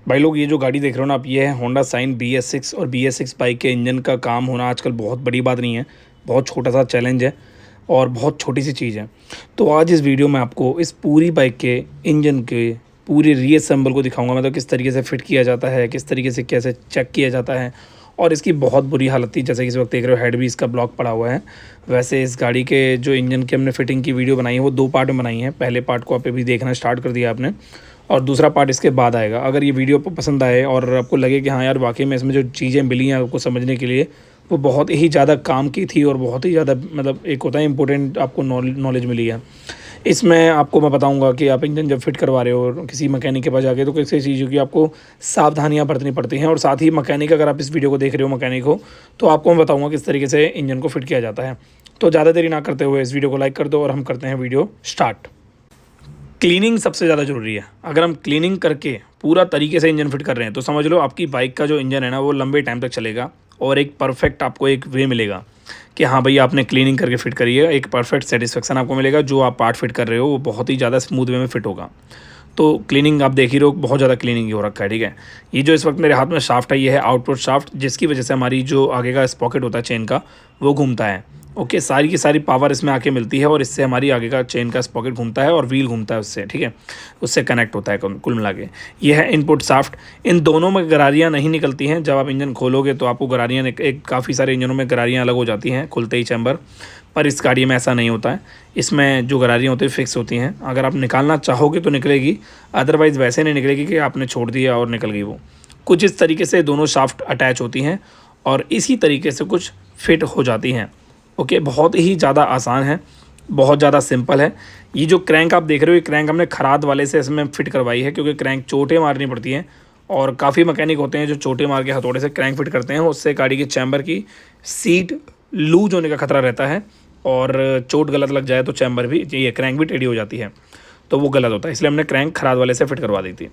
भाई लोग, ये जो गाड़ी देख रहे हो ना आप, ये है होंडा साइन BS6। और BS6 बाइक के इंजन का काम होना आजकल बहुत बड़ी बात नहीं है, बहुत छोटा सा चैलेंज है और बहुत छोटी सी चीज़ है। तो आज इस वीडियो में आपको इस पूरी बाइक के इंजन के पूरे रीअसेंबल को दिखाऊंगा। मतलब किस तरीके से फिट किया जाता है, किस तरीके से कैसे चेक किया जाता है। और इसकी बहुत बुरी हालत थी, जैसे कि इस वक्त देख रहे हो हेड भी इसका ब्लॉक पड़ा हुआ है। वैसे इस गाड़ी के जो इंजन के हमने फिटिंग की वीडियो बनाई है वो 2 पार्ट में बनाई है। पहले पार्ट को आप अभी देखना स्टार्ट कर दिया आपने और दूसरा पार्ट इसके बाद आएगा। अगर ये वीडियो आपको पसंद आए और आपको लगे कि हाँ यार वाकई में इसमें जो चीज़ें मिली हैं आपको समझने के लिए वो बहुत ही ज़्यादा काम की थी और बहुत ही ज़्यादा मतलब एक होता है इंपॉर्टेंट, आपको नॉलेज मिली है इसमें। आपको मैं बताऊंगा कि आप इंजन जब फिट करवा रहे हो और किसी मैकेनिक के पास जाके, तो किसी चीज़ों की आपको सावधानियां बरतनी पड़ती हैं। और साथ ही मैकेनिक, अगर आप इस वीडियो को देख रहे हो मैकेनिक हो, तो आपको मैं बताऊंगा किस तरीके से इंजन को फिट किया जाता है। तो ज़्यादा देरी ना करते हुए इस वीडियो को लाइक कर दो और हम करते हैं वीडियो स्टार्ट। क्लीनिंग सबसे ज़्यादा ज़रूरी है। अगर हम क्लीनिंग करके पूरा तरीके से इंजन फिट कर रहे हैं तो समझ लो आपकी बाइक का जो इंजन है ना वो लंबे टाइम तक चलेगा और एक परफेक्ट आपको एक वे मिलेगा कि हाँ भई आपने क्लीनिंग करके फिट करी है। एक परफेक्ट सेटिस्फेक्शन आपको मिलेगा, जो आप पार्ट फिट कर रहे हो वो बहुत ही ज़्यादा स्मूथ वे में फिट होगा। तो क्लीनिंग आप देख ही रहे हो, बहुत ज़्यादा क्लीनिंग ही हो रखा है, ठीक है। ये जो इस वक्त मेरे हाथ में शाफ्ट है ये है आउटपुट शाफ्ट, जिसकी वजह से हमारी जो आगे का स्पॉकेट होता है चेन का वो घूमता है। ओके, सारी की सारी पावर इसमें आके मिलती है और इससे हमारी आगे का चेन का स्पॉकेट घूमता है और व्हील घूमता है उससे, ठीक है। उससे कनेक्ट होता है कुल मिला के। ये है इनपुट शाफ्ट। इन दोनों में गरारियाँ नहीं निकलती हैं। जब आप इंजन खोलोगे तो आपको गरारियाँ एक काफ़ी सारे इंजनों में गरारियाँ अलग हो जाती हैं खुलते ही चैम्बर, पर इस गाड़ी में ऐसा नहीं होता है। इसमें जो गरारियाँ होती है फिक्स होती हैं। अगर आप निकालना चाहोगे तो निकलेगी, अदरवाइज़ वैसे नहीं निकलेगी कि आपने छोड़ दिया और निकल गई वो। कुछ इस तरीके से दोनों शाफ्ट अटैच होती हैं और इसी तरीके से कुछ फिट हो जाती हैं। ओके, बहुत ही ज़्यादा आसान है, बहुत ज़्यादा सिंपल है। ये जो क्रैंक आप देख रहे हो, ये क्रैंक हमने खराद वाले से इसमें फिट करवाई है, क्योंकि क्रैंक चोटें मारनी पड़ती हैं और काफ़ी मैकेनिक होते हैं जो चोटें मार के हथौड़े से क्रैंक फिट करते हैं। उससे गाड़ी के चैम्बर की सीट लूज होने का खतरा रहता है और चोट गलत लग जाए तो चैम्बर भी, ये क्रैंक भी टेढ़ी हो जाती है, तो वो गलत होता है। इसलिए हमने क्रैंक खराद वाले से फिट करवा दी थी।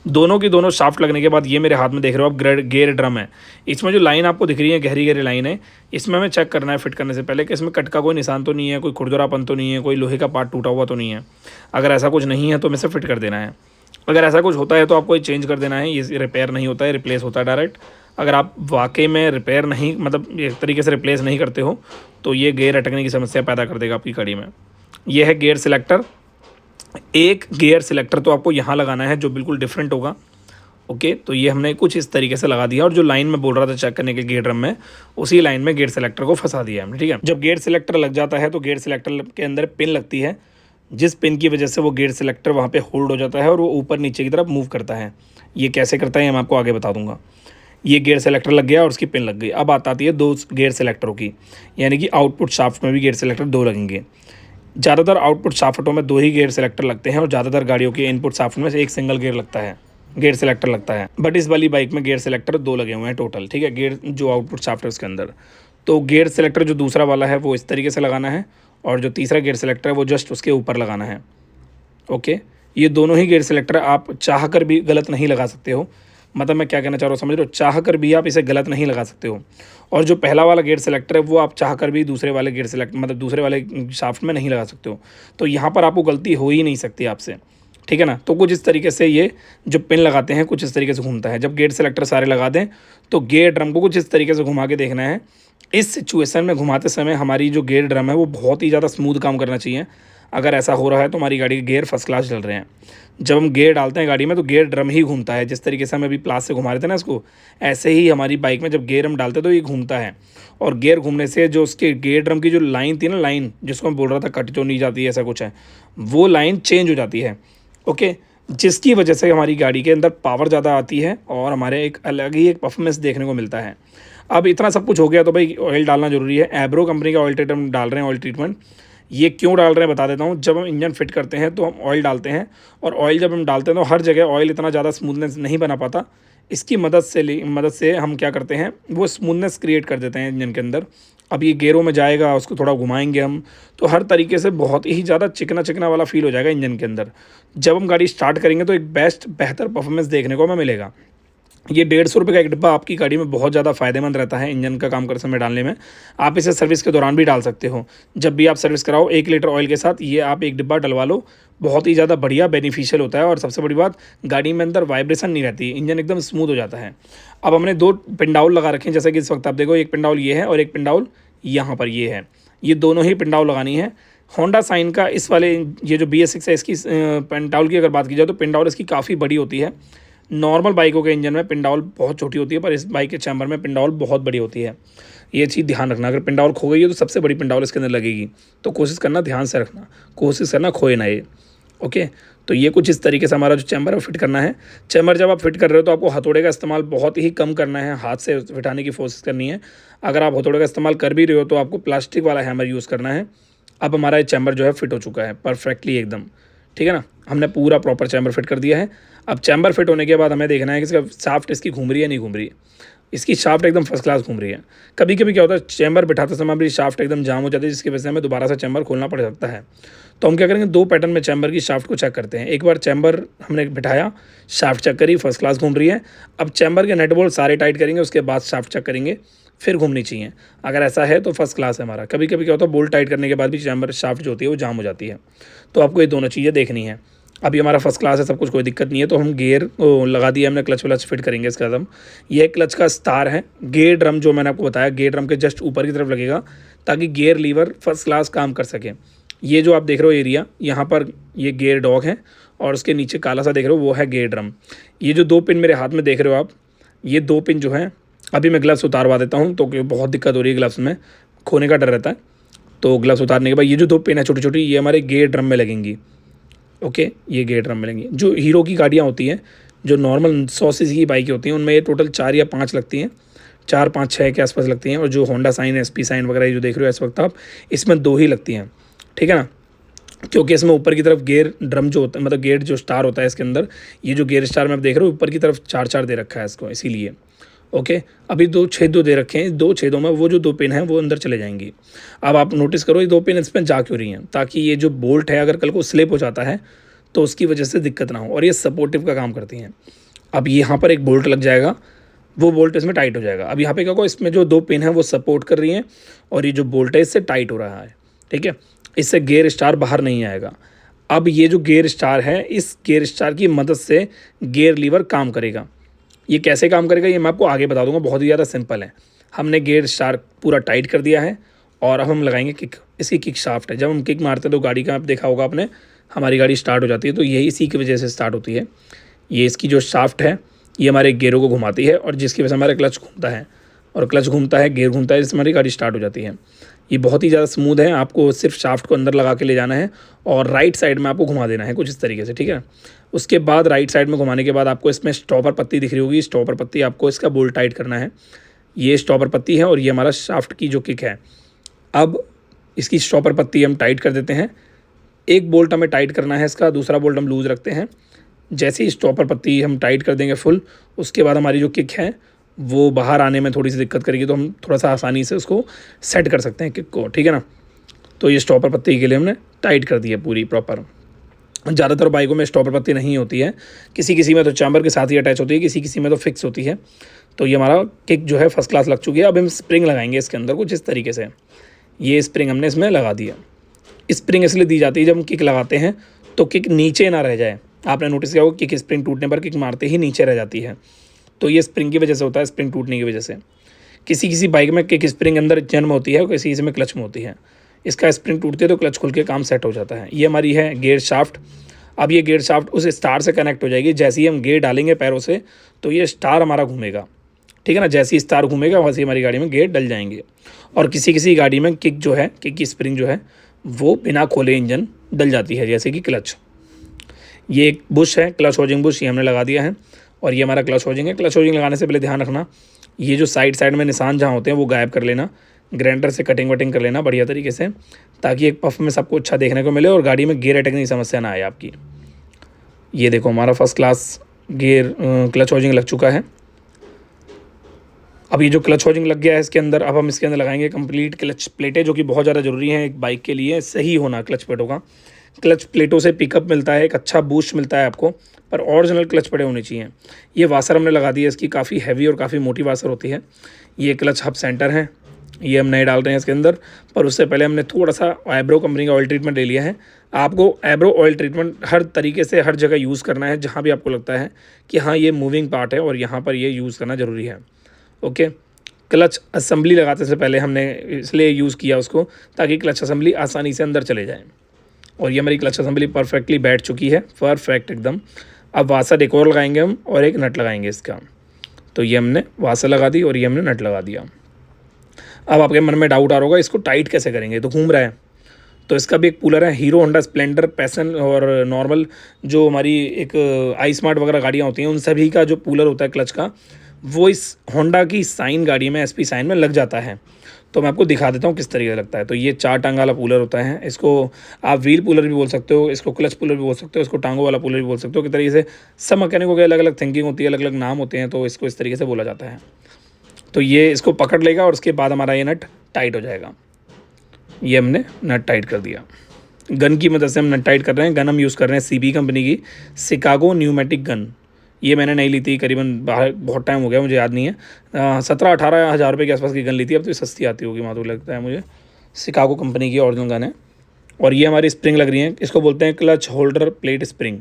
दोनों की दोनों शाफ्ट लगने के बाद ये मेरे हाथ में देख रहे हो आप गेयर ड्रम है। इसमें जो लाइन आपको दिख रही है गहरी गहरी लाइन है, इसमें हमें चेक करना है फिट करने से पहले कि इसमें कट का कोई निशान तो नहीं है, कोई खुरदरापन तो नहीं है, कोई लोहे का पार्ट टूटा हुआ तो नहीं है। अगर ऐसा कुछ नहीं है तो हमें इसे फिट कर देना है। अगर ऐसा कुछ होता है तो आपको ये चेंज कर देना है। ये रिपेयर नहीं होता है, रिप्लेस होता है डायरेक्ट। अगर आप वाकई में रिपेयर नहीं, मतलब एक तरीके से रिप्लेस नहीं करते हो, तो ये गेयर अटकने की समस्या पैदा कर देगा आपकी गाड़ी में। ये है गियर सिलेक्टर। एक गियर सिलेक्टर तो आपको यहाँ लगाना है जो बिल्कुल डिफरेंट होगा। ओके, तो ये हमने कुछ इस तरीके से लगा दिया और जो लाइन में बोल रहा था चेक करने के गियर ड्रम में, उसी लाइन में गियर सिलेक्टर को फंसा दिया हमने, ठीक है। जब गियर सिलेक्टर लग जाता है तो गियर सिलेक्टर के अंदर पिन लगती है, जिस पिन की वजह से वो गियर सिलेक्टर वहाँ पे होल्ड हो जाता है और वो ऊपर नीचे की तरफ मूव करता है। ये कैसे करता है मैं आपको आगे बता दूंगा। ये गियर सेलेक्टर लग गया और उसकी पिन लग गई। अब बात आती है 2 गियर सेलेक्टरों की, यानी कि आउटपुट शाफ्ट में भी गियर सेलेक्टर 2 लगेंगे। ज़्यादातर आउटपुट शाफ्टों में 2 ही गियर सेलेक्टर लगते हैं और ज़्यादातर गाड़ियों के इनपुट शाफ्ट में से एक सिंगल गियर लगता है, गियर सेलेक्टर लगता है। बट इस वाली बाइक में गियर सेलेक्टर 2 लगे हुए हैं टोटल, ठीक है। गियर जो आउटपुट शाफ्ट है उसके अंदर, तो गियर सेलेक्टर जो दूसरा वाला है वो इस तरीके से लगाना है और जो तीसरा गियर सेलेक्टर है वो जस्ट उसके ऊपर लगाना है। ओके, ये दोनों ही गियर सेलेक्टर आप चाह कर भी गलत नहीं लगा सकते हो। मतलब मैं क्या कहना चाह रहा हूँ समझ रहे हो, चाह कर भी आप इसे गलत नहीं लगा सकते हो। और जो पहला वाला गियर सेलेक्टर है वो आप चाह कर भी दूसरे वाले गियर सेलेक्ट, मतलब दूसरे वाले शाफ्ट में नहीं लगा सकते हो। तो यहाँ पर आपको गलती हो ही नहीं सकती आपसे, ठीक है ना। तो कुछ इस तरीके से ये जो पिन लगाते हैं कुछ इस तरीके से घूमता है। जब गियर सेलेक्टर सारे लगा दें तो गियर ड्रम को कुछ इस तरीके से घुमा के देखना है। इस सिचुएशन में घुमाते समय हमारी जो गियर ड्रम है वो बहुत ही ज़्यादा स्मूथ काम करना चाहिए। अगर ऐसा हो रहा है तो हमारी गाड़ी के गियर फर्स्ट क्लास चल रहे हैं। जब हम गियर डालते हैं गाड़ी में तो गियर ड्रम ही घूमता है, जिस तरीके से हम अभी प्लास से घुमा रहे थे ना इसको, ऐसे ही हमारी बाइक में जब गियर हम डालते हैं तो ये घूमता है। और गियर घूमने से जो उसके गियर ड्रम की जो लाइन थी ना, लाइन जिसको मैं बोल रहा था कट जो नहीं जाती है ऐसा कुछ है, वो लाइन चेंज हो जाती है। ओके, जिसकी वजह से हमारी गाड़ी के अंदर पावर ज़्यादा आती है और हमारे एक अलग ही एक परफॉर्मेंस देखने को मिलता है। अब इतना सब कुछ हो गया तो भाई ऑयल डालना ज़रूरी है। एब्रो कंपनी का ऑयल ट्रीटमेंट डाल रहे हैं। ऑयल ट्रीटमेंट ये क्यों डाल रहे हैं बता देता हूँ। जब हम इंजन फिट करते हैं तो हम ऑयल डालते हैं और ऑयल जब हम डालते हैं तो हर जगह ऑयल इतना ज़्यादा स्मूथनेस नहीं बना पाता। इसकी मदद से हम क्या करते हैं, वो स्मूथनेस क्रिएट कर देते हैं इंजन के अंदर। अब ये गेयरों में जाएगा, उसको थोड़ा घुमाएंगे हम, तो हर तरीके से बहुत ही ज़्यादा चिकना चिकना वाला फील हो जाएगा इंजन के अंदर। जब हम गाड़ी स्टार्ट करेंगे तो एक बेहतर परफॉर्मेंस देखने को हमें मिलेगा। ये 150 रुपये का एक डिब्बा आपकी गाड़ी में बहुत ज़्यादा फ़ायदेमंद रहता है इंजन का काम करते समय डालने में। आप इसे सर्विस के दौरान भी डाल सकते हो। जब भी आप सर्विस कराओ 1 लीटर ऑयल के साथ ये आप एक डिब्बा डलवा लो, बहुत ही ज़्यादा बढ़िया बेनिफिशियल होता है। और सबसे बड़ी बात, गाड़ी में अंदर वाइब्रेशन नहीं रहती, इंजन एकदम स्मूथ हो जाता है। अब हमने 2 पिंडाउल लगा रखे हैं, जैसे कि इस वक्त आप देखो, एक पिंडाउल ये है और एक पिंडाउल यहाँ पर ये है। ये दोनों ही पिंडाउल लगानी है। होंडा साइन का इस वाले ये जो BS6 है, इसकी पिंडाउल की अगर बात की जाए तो पिंडाउल इसकी काफ़ी बड़ी होती है। नॉर्मल बाइकों के इंजन में पिंडाउल बहुत छोटी होती है, पर इस बाइक के चैम्बर में पिंडाउल बहुत बड़ी होती है। ये चीज़ ध्यान रखना, अगर पिंडाउल खो गई है तो सबसे बड़ी पिंडाउल इसके अंदर लगेगी। तो कोशिश करना, ध्यान से रखना, कोशिश करना खोए ना ये। ओके, तो ये कुछ इस तरीके से हमारा जो चैम्बर है फिट करना है। चैम्बर जब आप फिट कर रहे हो तो आपको हथौड़े का इस्तेमाल बहुत ही कम करना है, हाथ से फिटाने की कोशिश करनी है। अगर आप हथौड़े का इस्तेमाल कर भी रहे हो तो आपको प्लास्टिक वाला हैमर यूज़ करना है। अब हमारा ये चैम्बर जो है फिट हो चुका है परफेक्टली एकदम, ठीक है ना। हमने पूरा प्रॉपर चैम्बर फिट कर दिया है। अब चैम्बर फिट होने के बाद हमें देखना है कि इसका शाफ्ट इसकी घूम रही है नहीं घूम रही है। इसकी शाफ्ट एकदम फर्स्ट क्लास घूम रही है। कभी कभी क्या होता है, चैम्बर बिठाते समय हमारी शाफ्ट एकदम जाम हो जाती है, जिसकी वजह से हमें दोबारा से चैम्बर खोलना पड़ सकता है। तो हम क्या करेंगे, 2 पैटर्न में चैम्बर की शाफ्ट को चेक करते हैं। एक बार चैम्बर हमने बिठाया, शाफ्ट चेक करी, फर्स्ट क्लास घूम रही है। अब चैम्बर के नट बोल्ट सारे टाइट करेंगे, उसके बाद शाफ्ट चेक करेंगे, फिर घूमनी चाहिए। अगर ऐसा है तो फर्स्ट क्लास है हमारा। कभी कभी क्या होता है, बोल्ट टाइट करने के बाद भी चैम्बर शाफ्ट जो होती है वो जाम हो जाती है। तो आपको ये दोनों चीज़ें देखनी है। अभी हमारा फर्स्ट क्लास है, सब कुछ, कोई दिक्कत नहीं है। तो हम गियर लगा दिया हमने, क्लच व्लच फिट करेंगे इसका हम। ये क्लच का स्टार है। गियर ड्रम जो मैंने आपको बताया, गियर ड्रम के जस्ट ऊपर की तरफ लगेगा, ताकि गियर लीवर फर्स्ट क्लास काम कर सके। ये जो आप देख रहे हो एरिया, यहाँ पर ये गियर डॉग है और उसके नीचे काला सा देख रहे हो वो है गियर ड्रम। ये जो 2 पिन मेरे हाथ में देख रहे हो आप, ये 2 पिन जो हैं, अभी मैं ग्लव्स उतारवा देता हूँ, तो बहुत दिक्कत हो रही है, ग्लव्स में खोने का डर रहता है। तो ग्लव्स उतारने के बाद ये जो 2 पिन है छोटी छोटी, ये हमारे गियर ड्रम में लगेंगी। ओके, ये गियर ड्रम मिलेंगी। जो हीरो की गाड़ियाँ होती हैं, जो नॉर्मल 100 सीसी की बाइकें होती हैं, उनमें ये टोटल 4 या 5 लगती हैं, 4, 5, 6 के आसपास लगती हैं। और जो होंडा साइन, SP साइन वगैरह जो देख रहे हो इस वक्त आप, इसमें 2 ही लगती हैं, ठीक है ना। क्योंकि इसमें ऊपर की तरफ गियर ड्रम जो होता है, मतलब गियर जो स्टार होता है इसके अंदर, ये जो गियर स्टार में आप देख रहे हो ऊपर की तरफ 4-4 दे रखा है इसको, इसीलिए। ओके, अभी 2 छेद दे रखे हैं, 2 छेदों में वो जो 2 पिन हैं वो अंदर चले जाएंगी। अब आप नोटिस करो ये 2 पिन इसमें जा क्यों रही हैं, ताकि ये जो बोल्ट है अगर कल को स्लिप हो जाता है तो उसकी वजह से दिक्कत ना हो, और ये सपोर्टिव का काम करती हैं। अब यहाँ पर एक बोल्ट लग जाएगा, वो बोल्ट इसमें टाइट हो जाएगा। अब यहाँ पे क्या होगा, इसमें जो 2 पिन हैं वो सपोर्ट कर रही हैं, और ये जो बोल्ट है इससे टाइट हो रहा है, ठीक है। इससे गियर स्टार बाहर नहीं आएगा। अब ये जो गियर स्टार है, इस गियर स्टार की मदद से गियर लीवर काम करेगा। ये कैसे काम करेगा ये मैं आपको आगे बता दूंगा, बहुत ही ज़्यादा सिंपल है। हमने गियर स्टार पूरा टाइट कर दिया है, और अब हम लगाएंगे किक। इसकी किक शाफ्ट है, जब हम किक मारते हैं तो गाड़ी का आप देखा होगा आपने, हमारी गाड़ी स्टार्ट हो जाती है, तो यही इसी की वजह से स्टार्ट होती है। ये इसकी जो शाफ्ट है ये हमारे गियरों को घुमाती है, और जिसकी वजह से हमारा क्लच घूमता है, और क्लच घूमता है, गियर घूमता है, जिससे हमारी गाड़ी स्टार्ट हो जाती है। ये बहुत ही ज़्यादा स्मूथ है। आपको सिर्फ शाफ्ट को अंदर लगा के ले जाना है, और राइट साइड में आपको घुमा देना है कुछ इस तरीके से, ठीक है। उसके बाद राइट साइड में घुमाने के बाद आपको इसमें स्टॉपर पत्ती दिख रही होगी, स्टॉपर पत्ती आपको इसका बोल्ट टाइट करना है। ये स्टॉपर पत्ती है, और ये हमारा शाफ्ट की जो किक है। अब इसकी स्टॉपर पत्ती हम टाइट कर देते हैं। एक बोल्ट हमें टाइट करना है इसका, दूसरा बोल्ट हम लूज़ रखते हैं। जैसे ही स्टॉपर पत्ती हम टाइट कर देंगे फुल, उसके बाद हमारी जो किक है वो बाहर आने में थोड़ी सी दिक्कत करेगी, तो हम थोड़ा सा आसानी से उसको सेट कर सकते हैं किक को, ठीक है ना। तो ये स्टॉपर पत्ती के लिए हमने टाइट कर दी है पूरी प्रॉपर। ज़्यादातर बाइकों में स्टॉपर पत्ती नहीं होती है, किसी किसी में तो चैम्बर के साथ ही अटैच होती है, किसी किसी में तो फिक्स होती है। तो ये हमारा किक जो है फर्स्ट क्लास लग चुकी है। अब हम स्प्रिंग लगाएंगे इसके अंदर कुछ इस तरीके से। ये स्प्रिंग हमने इसमें लगा दिया। स्प्रिंग इसलिए दी जाती है, जब हम किक लगाते हैं तो किक नीचे ना रह जाए। आपने नोटिस किया होगा किक स्प्रिंग टूटने पर किक मारते ही नीचे रह जाती है, तो ये स्प्रिंग की वजह से होता है, स्प्रिंग टूटने की वजह से। किसी किसी बाइक में किक स्प्रिंग अंदर जन्म होती है, किसी किसी में क्लच में होती है। इसका स्प्रिंग टूटती है तो क्लच खुल के काम सेट हो जाता है। ये हमारी है गियर शाफ्ट। अब ये गियर शाफ्ट उस स्टार से कनेक्ट हो जाएगी। जैसे ही हम गियर डालेंगे पैरों से, तो ये स्टार हमारा घूमेगा, ठीक है ना। जैसे ही स्टार घूमेगा वैसे ही हमारी गाड़ी में गियर डल जाएंगे। और किसी किसी गाड़ी में किक जो है, किक की स्प्रिंग जो है वो बिना खोले इंजन डल जाती है, जैसे कि क्लच। ये एक बुश है, क्लच होजिंग बुश, ये हमने लगा दिया है, और ये हमारा क्लच होजिंग है। क्लच होजिंग लगाने से पहले ध्यान रखना, ये जो साइड में निशान जहाँ होते हैं वो गायब कर लेना, ग्राइंडर से कटिंग वटिंग कर लेना बढ़िया तरीके से, ताकि एक पफ में सबको अच्छा देखने को मिले और गाड़ी में गियर अटकने की समस्या ना आए आपकी। ये देखो हमारा first class gear clutch housing लग चुका है। अब ये जो क्लच होजिंग लग गया है इसके अंदर, अब हम इसके अंदर लगाएंगे कंप्लीट क्लच प्लेटें, जो कि बहुत ज़्यादा ज़रूरी हैं एक बाइक के लिए। सही होना क्लच प्लेटों का, क्लच प्लेटों से पिकअप मिलता है, एक अच्छा बूस्ट मिलता है आपको, पर ओरिजिनल क्लच पड़े होने चाहिए। ये वासर हमने लगा दी है, इसकी काफ़ी हैवी और काफ़ी मोटी वासर होती है। ये क्लच हब सेंटर है, ये हम नए डाल रहे हैं इसके अंदर। पर उससे पहले हमने थोड़ा सा एब्रो कंपनी का ऑयल ट्रीटमेंट ले लिया है। आपको एब्रो ऑयल ट्रीटमेंट हर तरीके से हर जगह यूज़ करना है, जहाँ भी आपको लगता है कि हाँ ये मूविंग पार्ट है और यहाँ पर ये यूज़ करना ज़रूरी है। ओके, क्लच असेंबली लगाते से पहले हमने इसलिए यूज़ किया उसको ताकि क्लच असेंबली आसानी से अंदर चले जाए। और ये हमारी क्लच असेंबली परफेक्टली बैठ चुकी है, परफेक्ट एकदम। अब वासर एक और लगाएंगे हम और एक नट लगाएंगे इसका। तो ये हमने वासर लगा दी और ये हमने नट लगा दिया। अब आपके मन में डाउट आ रहा होगा इसको टाइट कैसे करेंगे, तो घूम रहा है। तो इसका भी एक कूलर है, हीरो होंडा स्प्लेंडर, पैसन और नॉर्मल जो हमारी एक आई स्मार्ट वगैरह गाड़ियाँ होती हैं उन सभी का जो कूलर होता है क्लच का, वो इस होंडा की साइन गाड़ी में एसपी साइन में लग जाता है। तो मैं आपको दिखा देता हूँ किस तरीके से लगता है। तो ये 4 टांग वाला कूलर होता है, इसको आप व्हील कूलर भी बोल सकते हो, इसको क्लच कूलर भी बोल सकते हो, इसको टांगों वाला कूलर भी बोल सकते हो। किस तरीके से सब मैकेनिकों की अलग अलग थिंकिंग होती है, अलग अलग नाम होते हैं, तो इसको इस तरीके से बोला जाता है। तो ये इसको पकड़ लेगा और उसके बाद हमारा ये नट टाइट हो जाएगा। ये हमने नट टाइट कर दिया। गन की मदद से हम नट टाइट कर रहे हैं। गन हम यूज़ कर रहे हैं सीबी कंपनी की शिकागो न्यूमेटिक गन। ये मैंने नहीं ली थी, करीबन बाहर बहुत टाइम हो गया, मुझे याद नहीं है। 17-18 हज़ार रुपये के आसपास की गन ली थी, अब तो सस्ती आती होगी वहाँ, तो लगता है मुझे। शिकागो कंपनी की ओरिजिनल गन है। और ये हमारी स्प्रिंग लग रही है, इसको बोलते हैं क्लच होल्डर प्लेट स्प्रिंग।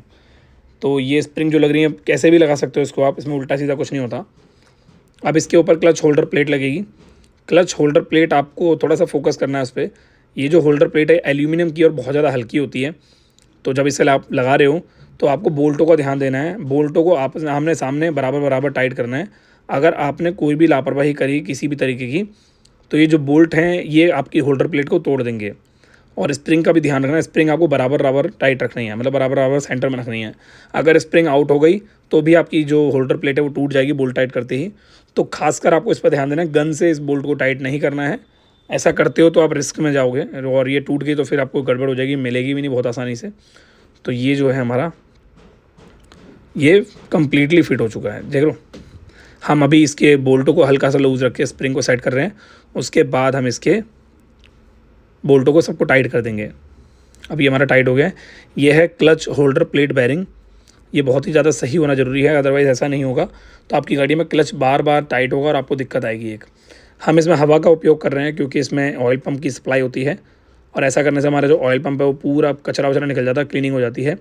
तो ये स्प्रिंग जो लग रही है कैसे भी लगा सकते हो इसको आप, इसमें उल्टा सीधा कुछ नहीं होता। अब इसके ऊपर क्लच होल्डर प्लेट लगेगी। क्लच होल्डर प्लेट आपको थोड़ा सा फोकस करना है उस पर। ये जो होल्डर प्लेट है एल्यूमिनियम की और बहुत ज़्यादा हल्की होती है, तो जब इसे आप लगा रहे हो तो आपको बोल्टों का ध्यान देना है। बोल्टों को आप आमने सामने बराबर बराबर टाइट करना है। अगर आपने कोई भी लापरवाही करी किसी भी तरीके की, तो ये जो बोल्ट हैं ये आपकी होल्डर प्लेट को तोड़ देंगे। और स्प्रिंग का भी ध्यान रखना है, स्प्रिंग आपको बराबर बराबर टाइट रखनी है, मतलब बराबर बराबर सेंटर में रखनी है। अगर स्प्रिंग आउट हो गई तो भी आपकी जो होल्डर प्लेट है वो टूट जाएगी बोल्ट टाइट करते ही। तो खासकर आपको इस पर ध्यान देना है, गन से इस बोल्ट को टाइट नहीं करना है। ऐसा करते हो तो आप रिस्क में जाओगे और ये टूट गई तो फिर आपको गड़बड़ हो जाएगी, मिलेगी भी नहीं बहुत आसानी से। तो ये जो है हमारा ये कम्प्लीटली फिट हो चुका है, देख लो। हम अभी इसके बोल्टों को हल्का सा लूज़ रख के स्प्रिंग को सेट कर रहे हैं, उसके बाद हम इसके बोल्टों को सबको टाइट कर देंगे। अभी हमारा टाइट हो गया है। ये है क्लच होल्डर प्लेट बेरिंग। ये बहुत ही ज़्यादा सही होना ज़रूरी है, अदरवाइज़ ऐसा नहीं होगा तो आपकी गाड़ी में क्लच बार बार टाइट होगा और आपको दिक्कत आएगी। एक हम इसमें हवा का उपयोग कर रहे हैं क्योंकि इसमें ऑयल पंप की सप्लाई होती है, और ऐसा करने से हमारा जो ऑयल पंप है वो पूरा कचरा वचरा निकल जाता है, क्लीनिंग हो जाती है।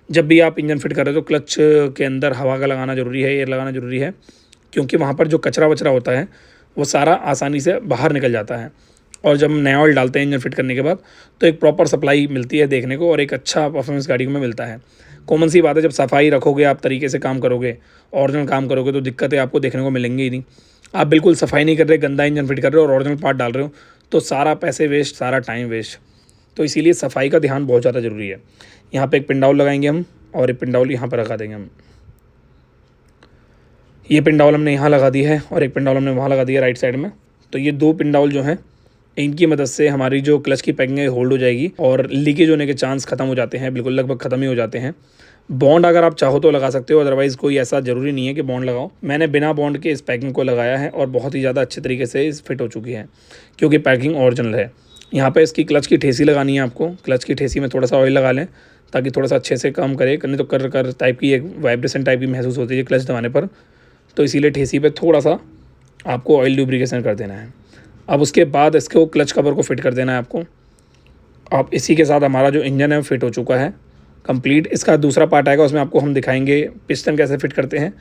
जब भी आप इंजन फिट कर रहे हो तो क्लच के अंदर हवा का लगाना ज़रूरी है, एयर लगाना ज़रूरी है, क्योंकि वहाँ पर जो कचरा वचरा होता है वो सारा आसानी से बाहर निकल जाता है। और जब हम नया ऑयल डालते हैं इंजन फिट करने के बाद तो एक प्रॉपर सप्लाई मिलती है देखने को, और एक अच्छा परफॉर्मेंस गाड़ी में मिलता है। कॉमन सी बात है, जब सफाई रखोगे आप, तरीके से काम करोगे, ओरिजिनल काम करोगे, तो दिक्कतें आपको देखने को मिलेंगी ही नहीं। आप बिल्कुल सफाई नहीं कर रहे, गंदा इंजन फिट कर रहे हो और ओरिजिनल पार्ट डाल रहे हो, तो सारा पैसे वेस्ट, सारा टाइम वेस्ट। तो इसीलिए सफाई का ध्यान बहुत ज़्यादा ज़रूरी है। यहाँ पे एक पिंडाउल लगाएंगे हम, और एक पिंडाउल यहाँ पर लगा देंगे हम। ये पिंडाउल हमने यहाँ लगा दी है और एक पिंडाउल हमने वहाँ लगा दिया राइट साइड में। तो ये 2 पिंडाउल जो हैं, इनकी मदद से हमारी जो क्लच की पैकिंग है होल्ड हो जाएगी और लीकेज होने के चांस खत्म हो जाते हैं, बिल्कुल लगभग ख़त्म ही हो जाते हैं। बॉन्ड अगर आप चाहो तो लगा सकते हो, अदरवाइज़ कोई ऐसा ज़रूरी नहीं है कि बॉन्ड लगाओ। मैंने बिना बॉन्ड के इस पैकिंग को लगाया है और बहुत ही ज़्यादा अच्छे तरीके से इस फिट हो चुकी है, क्योंकि पैकिंग ओरिजिनल है। यहाँ पे इसकी क्लच की ठेसी लगानी है आपको। क्लच की ठेसी में थोड़ा सा ऑयल लगा लें ताकि थोड़ा सा अच्छे से काम करे, नहीं तो कर कर टाइप की एक वाइब्रेशन टाइप की महसूस होती है क्लच दबाने पर। तो इसीलिए ठेसी पे थोड़ा सा आपको ऑयल ल्यूब्रिकेशन कर देना है। अब उसके बाद इसको क्लच कवर को फिट कर देना है आपको। अब इसी के साथ हमारा जो इंजन है वो फिट हो चुका है कंप्लीट। इसका दूसरा पार्ट आएगा, उसमें आपको हम दिखाएंगे पिस्टन कैसे फिट करते हैं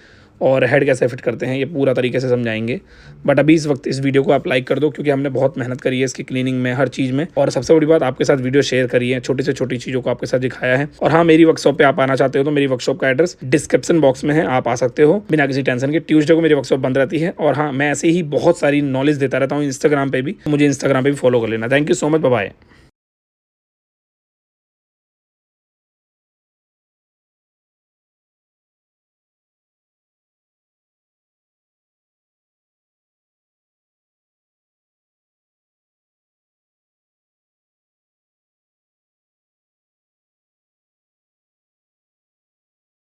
और हेड कैसे फिट करते हैं, ये पूरा तरीके से समझाएंगे। बट अभी इस वक्त इस वीडियो को आप लाइक कर दो, क्योंकि हमने बहुत मेहनत करी है इसकी क्लीनिंग में, हर चीज़ में। और सबसे बड़ी बात, आपके साथ वीडियो शेयर करी है, छोटी से छोटी चीज़ों को आपके साथ दिखाया है। और हाँ, मेरी वर्कशॉप पे आप आना चाहते हो तो मेरी वर्कशॉप का एड्रेस डिस्क्रिप्शन बॉक्स में है, आप आ सकते हो बिना किसी टेंशन के। ट्यूसडे को मेरी वर्कशॉप बंद रहती है। और हाँ, मैं ऐसे ही बहुत सारी नॉलेज देता रहता हूँ इंस्टाग्राम पर भी, मुझे इंस्टाग्राम पर भी फॉलो कर लेना। Thank you so much, bye bye.